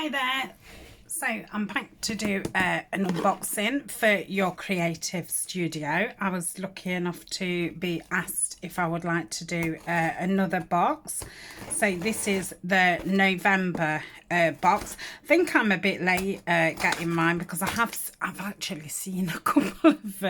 Hi there. So I'm back to do an unboxing for Your Creative Studio. I was lucky enough to be asked if I would like to do another box. So this is the November box. I think I'm a bit late getting mine because I've actually seen a couple of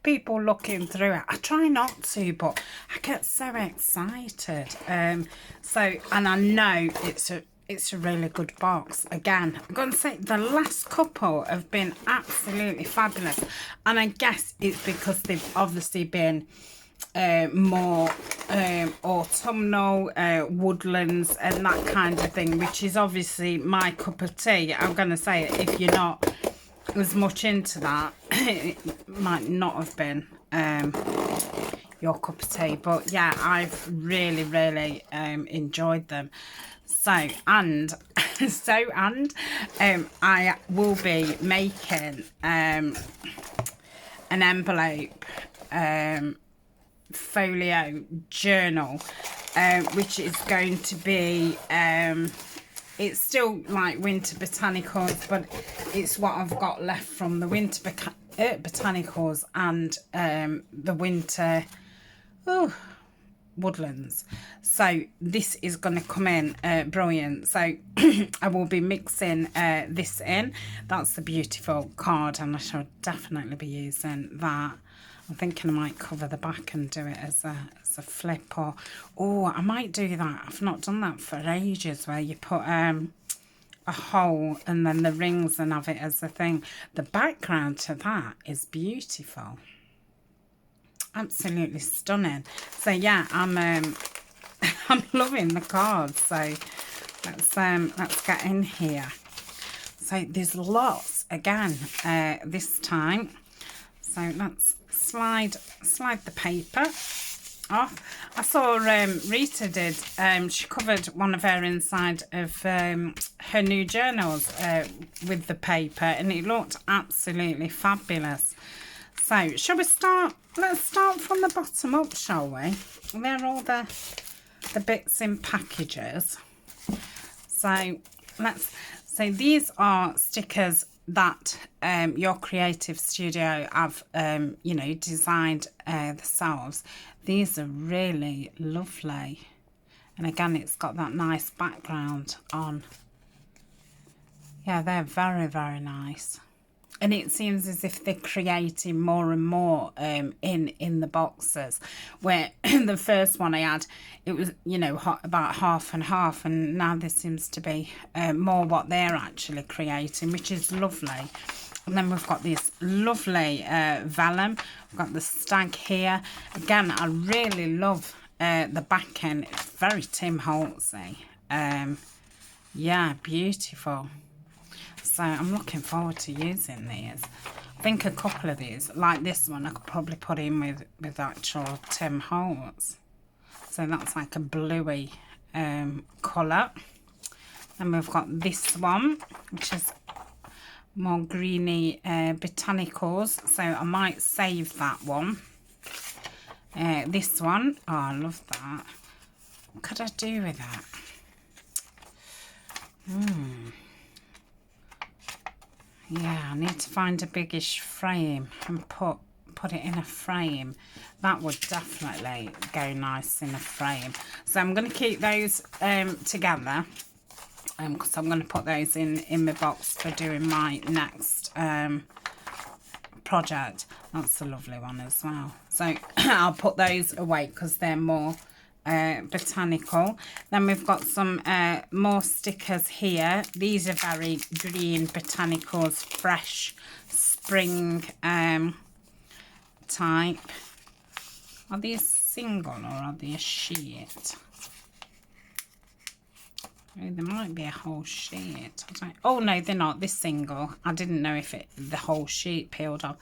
people looking through it. I try not to, but I get so excited. And I know it's a really good box. Again, I'm going to say the last couple have been absolutely fabulous. And I guess it's because they've obviously been more autumnal, woodlands and that kind of thing, which is obviously my cup of tea. I'm going to say if you're not as much into that, it might not have been your cup of tea. But yeah, I've really enjoyed them. I will be making an envelope folio journal, which is going to be it's still like winter botanicals, but it's what I've got left from the winter botanicals and the winter woodlands. So this is going to come in brilliant. So I will be mixing this in. That's the beautiful card, and I shall definitely be using that. I'm thinking I might cover the back and do it as a flip, or I might do that. I've not done that for ages, where you put a hole and then the rings and have it as a thing. The background to that is beautiful. Absolutely stunning. So yeah, I'm loving the cards. So let's get in here. So there's lots again this time. So let's slide the paper off. I saw Rita did. She covered one of her inside of her new journals with the paper, and it looked absolutely fabulous. So, shall we start? Let's start from the bottom up, shall we? They're all the bits in packages. So, these are stickers that Your Creative Studio have, designed themselves. These are really lovely. And again, it's got that nice background on. Yeah, they're very nice. And it seems as if they're creating more and more in the boxes. Where the first one I had, it was, about half and half. And now there seems to be more what they're actually creating, which is lovely. And then we've got this lovely vellum. We've got the stag here. Again, I really love the back end. It's very Tim Holtzy. Yeah, beautiful. So I'm looking forward to using these. I think a couple of these, like this one, I could probably put in with actual Tim Holtz. So that's like a bluey colour. And we've got this one, which is more greeny botanicals. So I might save that one. This one, oh, I love that. What could I do with that? Yeah, I need to find a biggish frame and put it in a frame. That would definitely go nice in a frame. So I'm going to keep those together because I'm going to put those in my box for doing my next project. That's a lovely one as well. So I'll put those away because they're more botanical. Then we've got some more stickers here. These are very green botanicals, fresh spring type. Are these single or are they a sheet? Oh, there might be a whole sheet. Oh no, they're not. They're single. I didn't know if the whole sheet peeled off.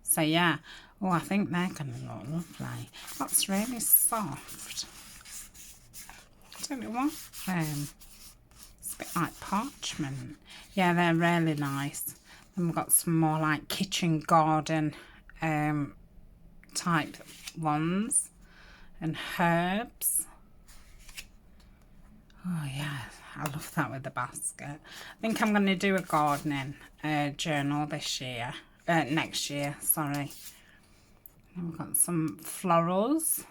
So yeah. Oh, I think they're going to look lovely. That's really soft. I don't know what. It's a bit like parchment. Yeah, they're really nice. Then we've got some more like kitchen garden type ones and herbs. Oh yeah, I love that with the basket. I think I'm going to do a gardening journal this year. Next year, sorry. And we've got some florals.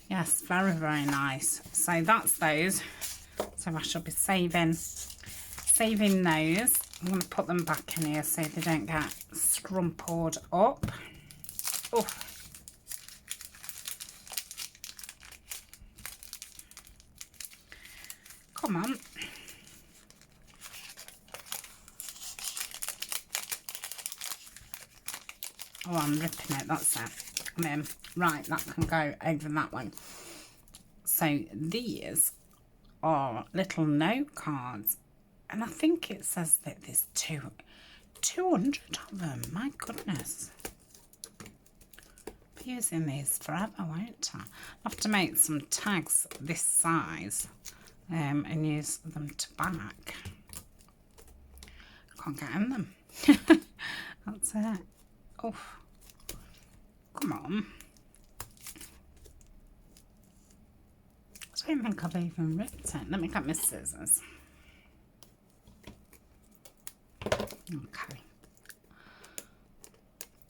Yes, very, very nice. So that's those. So I shall be saving those. I'm going to put them back in here so they don't get scrumpled up. Oh. Come on. Oh, I'm ripping it, that's it. Right, that can go over that one. So these are little note cards. And I think it says that there's 200 of them. My goodness. I'll be using these forever, won't I? I'll have to make some tags this size and use them to back. Can't get in them. That's it. Oh, come on. I don't think I've even ripped it. Let me get my scissors. Okay.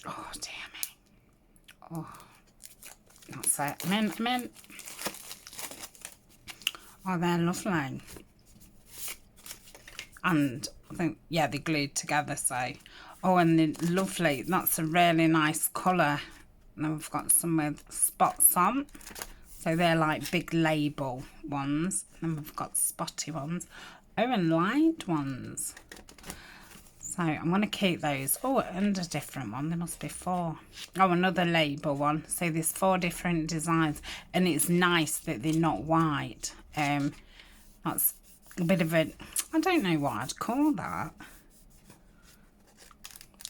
Oh, dear me. Oh, that's it. I'm in. Oh, they're lovely. And I think, yeah, they're glued together, so. Oh, and they're lovely. That's a really nice colour. And then we've got some with spots on. So they're like big label ones. And then we've got spotty ones. Oh, and lined ones. So I'm going to keep those. Oh, and a different one. There must be 4. Oh, another label one. So there's 4 different designs. And it's nice that they're not white. That's a bit of a... I don't know what I'd call that.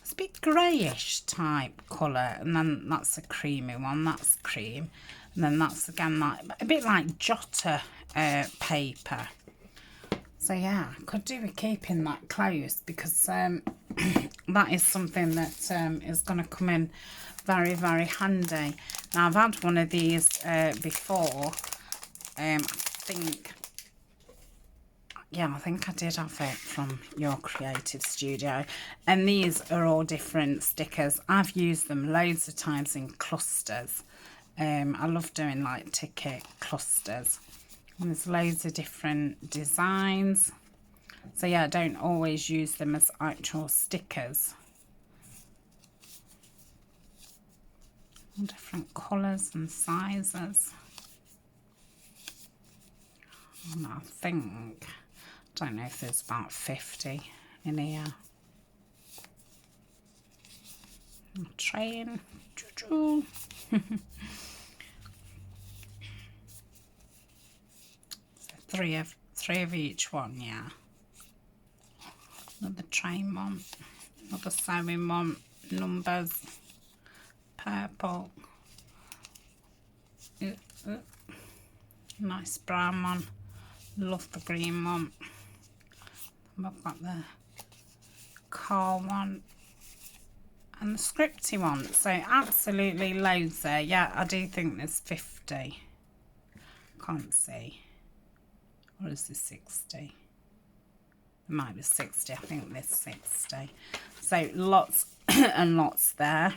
It's a bit greyish type colour. And then that's a creamy one. That's cream. And then that's again like a bit like jotter paper. So yeah, I could do with keeping that close because that is something that is going to come in very, very handy. Now I've had one of these before. I think I did have it from your creative studio. And these are all different stickers. I've used them loads of times in clusters. I love doing like ticket clusters. And there's loads of different designs. So yeah, I don't always use them as actual stickers. All different colours and sizes. And I think, I don't know if there's about 50 in here. Train. Choo-choo. Three of each one, yeah. Another train one, another sewing one, numbers, purple, nice brown one, love the green one. We've got the car one and the scripty one. So absolutely loads there. Yeah, I do think there's 50. Can't see. Or is this 60? It might be 60. I think there's 60. So lots and lots there.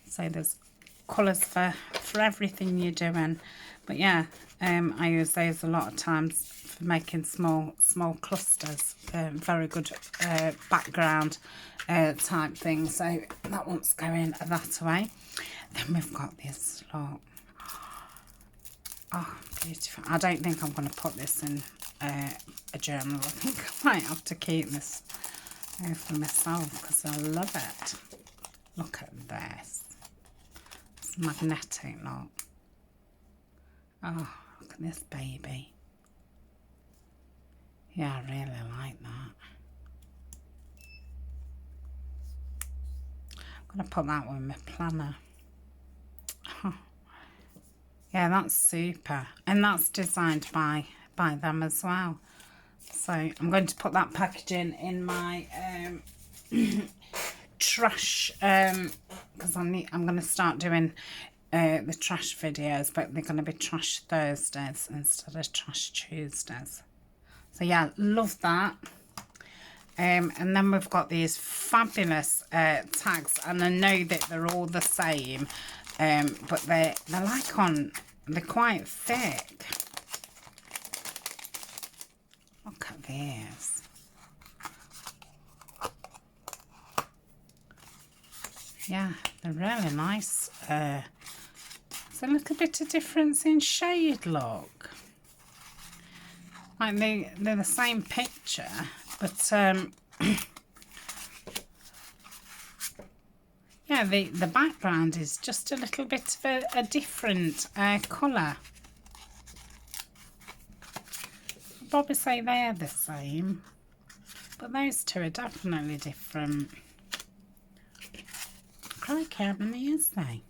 So there's colours for everything you're doing. But yeah, I use those a lot of times for making small clusters. Very good background type thing. So that one's going that way. Then we've got this lot. Oh, beautiful. I don't think I'm going to put this in a journal. I think I might have to keep this for myself because I love it. Look at this. It's magnetic, look. Oh, look at this baby. Yeah, I really like that. I'm going to put that one in my planner. Oh. Yeah, that's super. And that's designed by them as well. So I'm going to put that packaging in my trash because I'm going to start doing the trash videos, but they're going to be Trash Thursdays instead of Trash Tuesdays. So yeah, love that. And then we've got these fabulous tags, and I know that they're all the same, but they're like they're quite thick. Look at these. Yeah, they're really nice. There's a little bit of difference in shade, look. Like they're the same picture, but yeah, the background is just a little bit of a different colour. I'd probably say they're the same, but those two are definitely different. Crikey, how many is they?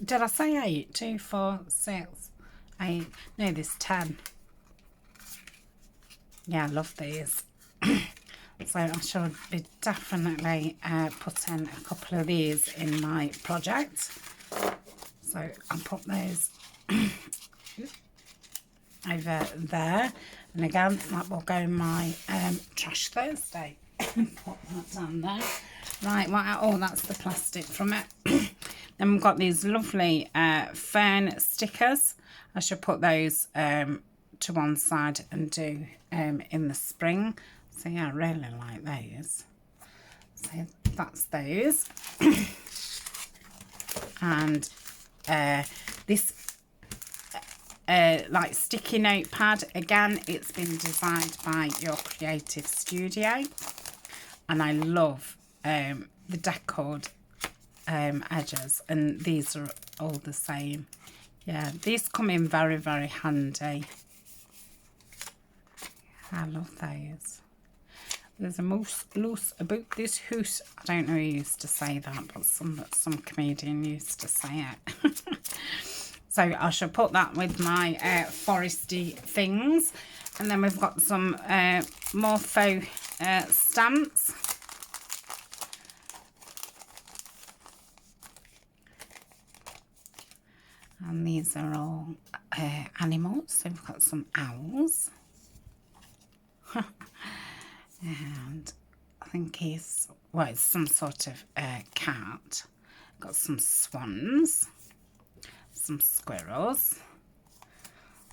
Did I say 8? 2, 4, 6, 8. No, there's 10. Yeah, I love these. So I should be definitely putting a couple of these in my project. So I'll put those over there. And again, that will go in my Trash Thursday. Put that down there. Right, oh, that's the plastic from it. Then we've got these lovely fern stickers. I should put those to one side and do in the spring. So yeah, I really like those. So that's those. And this like sticky notepad, again, it's been designed by Your Creative Studio, and I love the decored edges, and these are all the same. Yeah, these come in very, very handy. I love those. There's a moose loose about this house. I don't know who used to say that, but some comedian used to say it. So I shall put that with my foresty things. And then we've got some more faux stamps. And these are all animals. So we've got some owls. And I think he's, well, it's some sort of cat. Got some swans, some squirrels,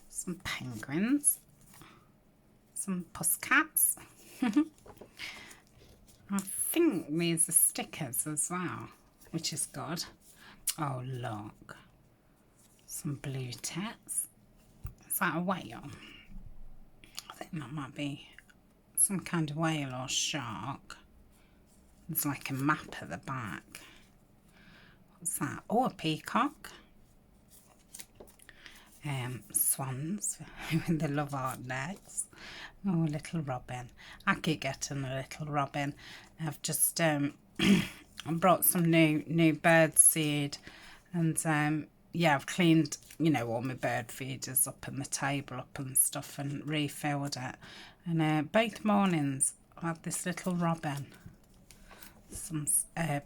some penguins, some pussycats. I think these are stickers as well, which is good. Oh, look. Some blue tits. Is that a whale? I think that might be some kind of whale or shark. There's like a map at the back. What's that? Oh, a peacock. Swans with the love heart necks. Oh, a little robin. I keep getting a little robin. I've just brought some new bird seed, and yeah, I've cleaned, you know, all my bird feeders up and the table up and stuff, and refilled it. And both mornings I had this little robin. Some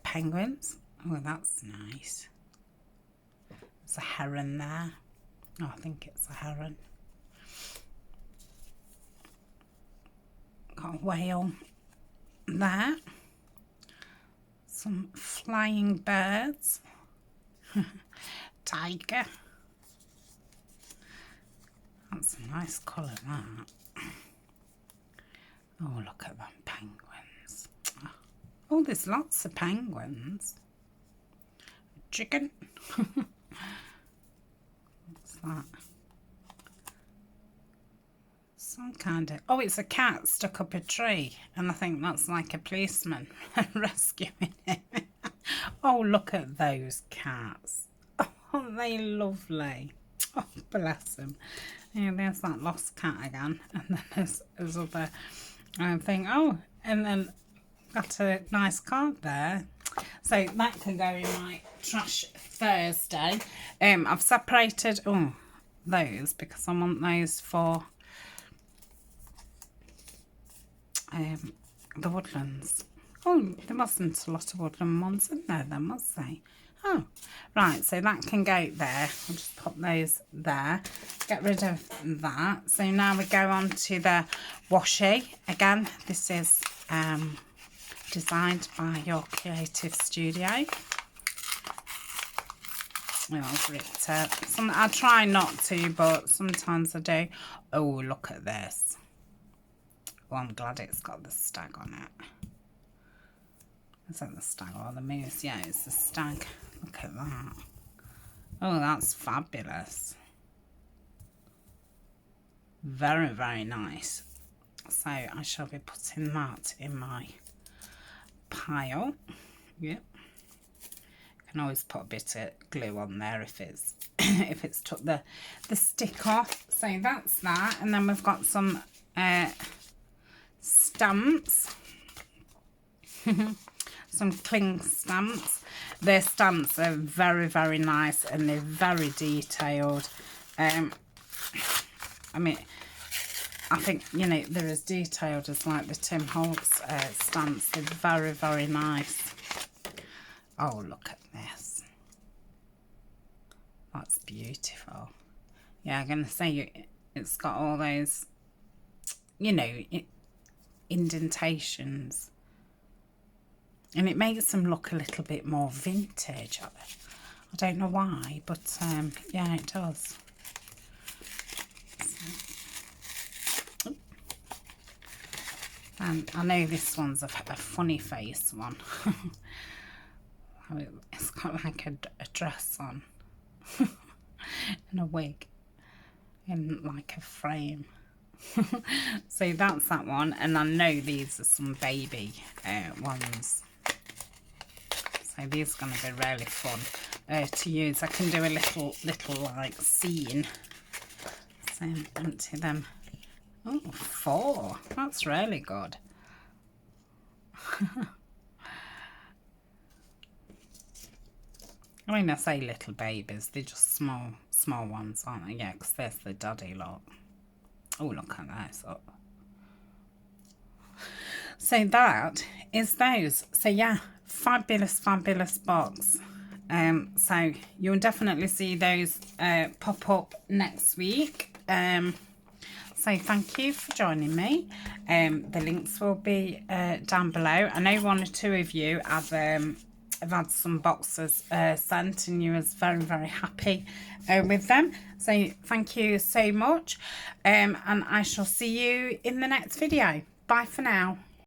penguins. Oh, that's nice. There's a heron there. Oh, I think it's a heron. Got a whale there. Some flying birds. Tiger. That's a nice colour, that. Oh, look at them penguins. Oh, there's lots of penguins. Chicken. What's that? Some kind of... Oh, it's a cat stuck up a tree. And I think that's like a policeman rescuing it. Oh, look at those cats. Oh, aren't they lovely? Oh, bless them. Yeah, there's that lost cat again. And then there's other thing. Oh, and then got a nice card there. So that can go in my Trash Thursday. I've separated those because I want those for the woodlands. Oh, there wasn't a lot of woodland ones in there then, was there? Oh, right, so that can go there. I'll just pop those there. Get rid of that. So now we go on to the washi. Again, this is designed by your creative studio. I try not to, but sometimes I do. Oh, look at this. Well, I'm glad it's got the stag on it. Is that the stag or the moose? Yeah, it's the stag. Look at that. Oh, that's fabulous. Very, very nice. So I shall be putting that in my pile. Yep. Can always put a bit of glue on there if it's if it's took the stick off. So that's that, and then we've got some stamps. Some cling stamps. Their stamps are very, very nice, and they're very detailed. I mean, I think, you know, they're as detailed as like the Tim Holtz stamps. They're very, very nice. Oh, look at this. That's beautiful. Yeah, I'm going to say it's got all those, you know, indentations. And it makes them look a little bit more vintage. I don't know why, but yeah, it does. So, and I know this one's a funny face one. It's got like a dress on and a wig in like a frame. So that's that one, and I know these are some baby ones. So these are going to be really fun to use. I can do a little like scene. So empty them. Oh, 4. That's really good. I mean, I say little babies, they're just small ones, aren't they? Yeah, because there's the daddy lot. Oh, look at those up. So that is those. So yeah, fabulous, fabulous box. So you'll definitely see those pop up next week. So thank you for joining me. The links will be down below. I know 1 or 2 of you have had some boxes sent, and you was very, very happy with them. So thank you so much. And I shall see you in the next video. Bye for now.